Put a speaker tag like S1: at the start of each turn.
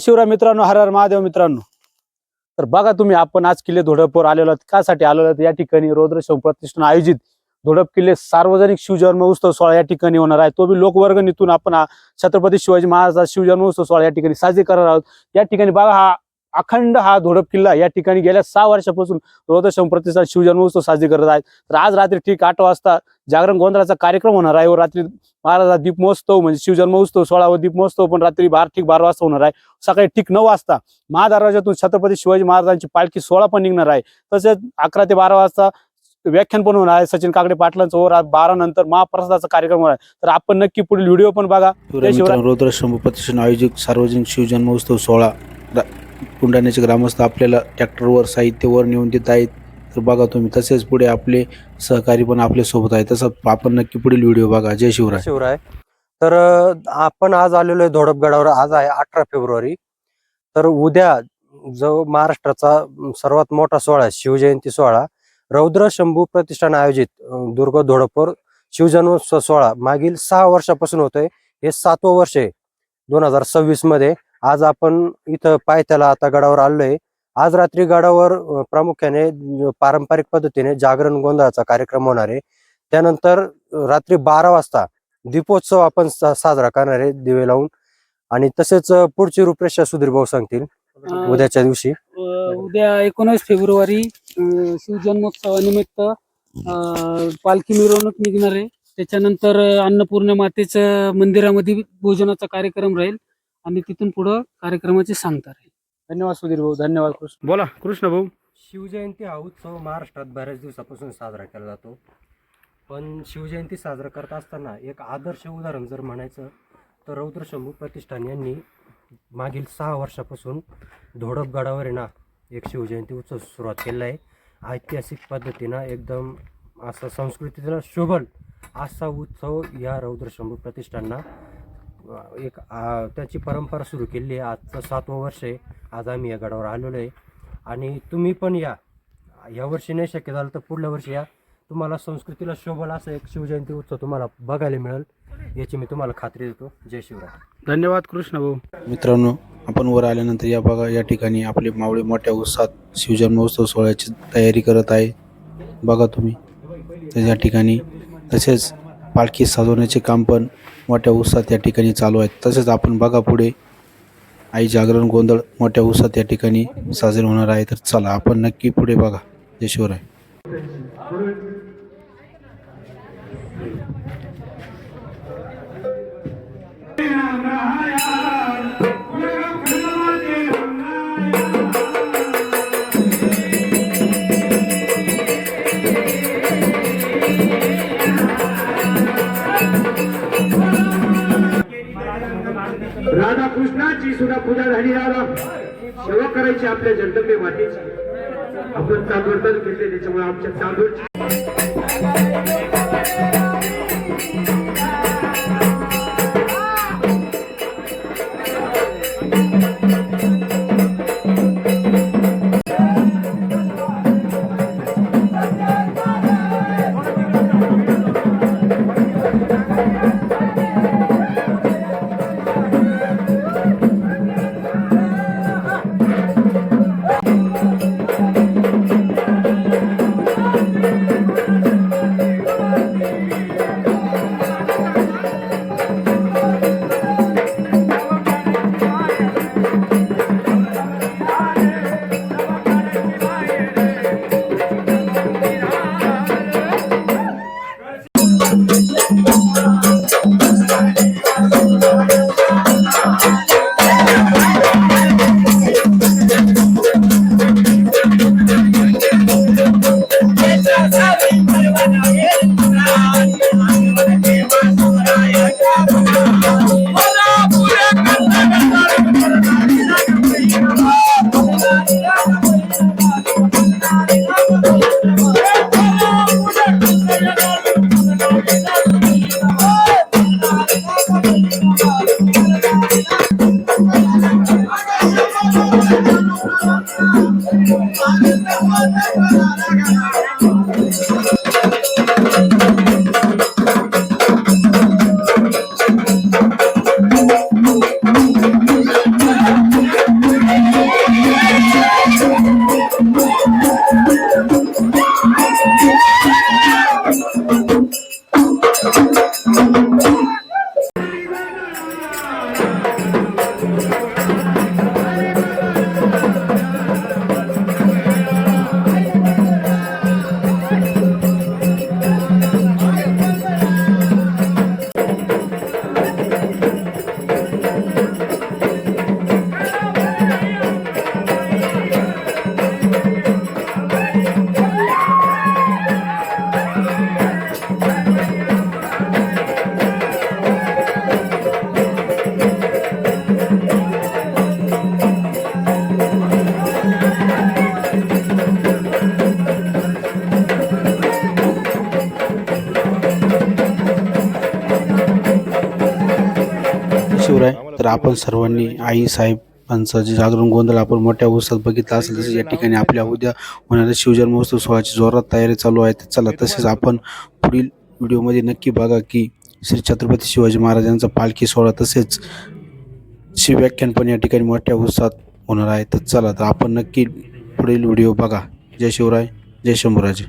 S1: शिवराय मित्रांनो, हर हर महादेव मित्रांनो. तर बघा तुम्ही, आपण आज किल्ले धोडपवर आलेलो आहोत. कासाठी आलेलो आहोत? या ठिकाणी रौद्रशंभ प्रतिष्ठान आयोजित धोडप किल्ले सार्वजनिक शिवजन्म उत्सव सोहळा या ठिकाणी होणार आहे. तो बी लोकवर्गणीतून आपण छत्रपती शिवाजी महाराज शिवजन्म उत्सव सोहळा या ठिकाणी साजरे करणार आहोत. या ठिकाणी बघा, हा अखंड हा धोडप किल्ला या ठिकाणी गेल्या 6 वर्षापासून रौद्रशंभ प्रतिष्ठान शिवजन्म उत्सव साजरे करत आहेत. तर आज रात्री ठीक 8 वाजता जागरण गोंधळाचा कार्यक्रम होणार आहे व रात्री महाराजा दीप महोत्सव म्हणजे शिवजन्म उत्सव सोहळा व दीप महोत्सव पण रात्री ठीक 12 वाजता होणार आहे. सकाळी ठीक 9 वाजता महादरवाज्यातून छत्रपती शिवाजी महाराजांची पालखी सोहळा पण निघणार आहे. तसेच 11 ते 12 वाजता व्याख्यान पण होणार आहे सचिन काकडे पाटलांचं व 12 नंतर महाप्रसादाचा कार्यक्रम होणार आहे. तर आपण नक्की पुढील व्हिडिओ पण बघा.
S2: रौद्रशंभ प्रतिष्ठान आयोजित सार्वजनिक शिवजन्म उत्सव सोहळा बुलढाण्याचे ग्रामस्थ आपल्याला ट्रॅक्टरवर साहित्यावर नेऊन देत आहेत. तर बघा तुम्ही, तसेच पुढे आपले सहकारी पण आपल्या सोबत आहे. तसं आपण नक्की पुढील व्हिडिओ बघा. जय शिवराय.
S3: शिवराय. तर आपण आज आलेलो आहे धोडपगडावर. आज आहे 18 फेब्रुवारी. तर उद्या जो महाराष्ट्राचा सर्वात मोठा सोहळा आहे, शिवजयंती सोहळा, रौद्रशंभू प्रतिष्ठान आयोजित दुर्ग धोडपवर शिवजन्मोत्सव सोहळा मागील 6 वर्षापासून होतोय. हे 7वं वर्ष आहे 2026 मध्ये. आज आपण इथं पायथ्याला आता गडावर आलोय. आज रात्री गडावर प्रामुख्याने पारंपरिक पद्धतीने जागरण गोंधळाचा कार्यक्रम होणार आहे. त्यानंतर रात्री 12 वाजता दीपोत्सव आपण साजरा करणार आहे दिवे लावून. आणि तसेच पुढची रूपरेषा सुधीर भाऊ सांगतील उद्याच्या दिवशी.
S4: उद्या 19 फेब्रुवारी शिवजन्मोत्सवानिमित्त पालखी मिरवणूक निघणार आहे. त्याच्यानंतर अन्नपूर्णा मातेच्या मंदिरामध्ये भोजनाचा कार्यक्रम राहील आणि तिथून पुढे कार्यक्रमाची सांगता राहील.
S1: धन्यवाद सुधीर भाऊ. धन्यवाद. बोला कृष्ण भाऊ.
S3: शिवजयंती हा उत्सव महाराष्ट्रात बऱ्याच दिवसापासून साजरा केला जातो. पण शिवजयंती साजरा करत असताना एक आदर्श उदाहरण जर म्हणायचं तर रौद्रशंभू प्रतिष्ठान यांनी मागील 6 वर्षापासून धोडपगडावर आहे ना एक शिवजयंती उत्सव सुरुवात केलेला आहे. ऐतिहासिक पद्धतीनं एकदम असा संस्कृतीला शोभल असा उत्सव या रौद्रशंभू प्रतिष्ठानना एक त्याची परंपरा सुरू केली आहे. आजचं 7वं वर्ष आहे. आज आम्ही या गडावर आलेलो आहे. आणि तुम्ही पण या वर्षी नाही शक्य झालं तर पुढल्या वर्षी या. तुम्हाला संस्कृतीला शोभल असं एक शिवजयंती उत्सव तुम्हाला बघायला मिळेल याची मी तुम्हाला खात्री देतो. जय शिवराय.
S1: धन्यवाद कृष्ण भाऊ.
S2: मित्रांनो, आपण वर आल्यानंतर या बघा, या ठिकाणी आपले मावळे मोठ्या उत्साहात शिवजन्मोत्सव सोहळ्याची तयारी करत आहे. बघा तुम्ही, तर या ठिकाणी तसेच पालखी सजवण्याचे काम पण मोठ्या उत्साहात या ठिकाणी चालू आहेत. तसेच आपण बघा पुढे आई जागरण गोंधळ मोठ्या उत्साहात या ठिकाणी साजरे होणार आहे. तर चला आपण नक्की पुढे बघा. जय शिवराय.
S5: राधा कृष्णाची सुद्धा पूजा झाली. राधा सेवा करायची आपल्या जगदंबे मातेची. आपण चांदोड घेतले त्याच्यामुळे आमच्या चांदोडची
S2: आपण सर्वांनी आई साहेबांचं जे जागरण गोंधळ आपण मोठ्या उत्साहात बघितला असेल, तसेच या ठिकाणी आपल्या उद्या होणाऱ्या शिवजन्मोत्सव सोहळ्याची जोरात तयारी चालू आहे. चला तसेच आपण पुढील व्हिडिओमध्ये नक्की बघा की श्री छत्रपती शिवाजी महाराजांचा पालखी सोहळा तसेच शिवव्याख्यान पण या ठिकाणी मोठ्या उत्साहात होणार आहे. तर चला तर आपण नक्की पुढील व्हिडिओ बघा. जय शिवराय, जय शंभूराजे.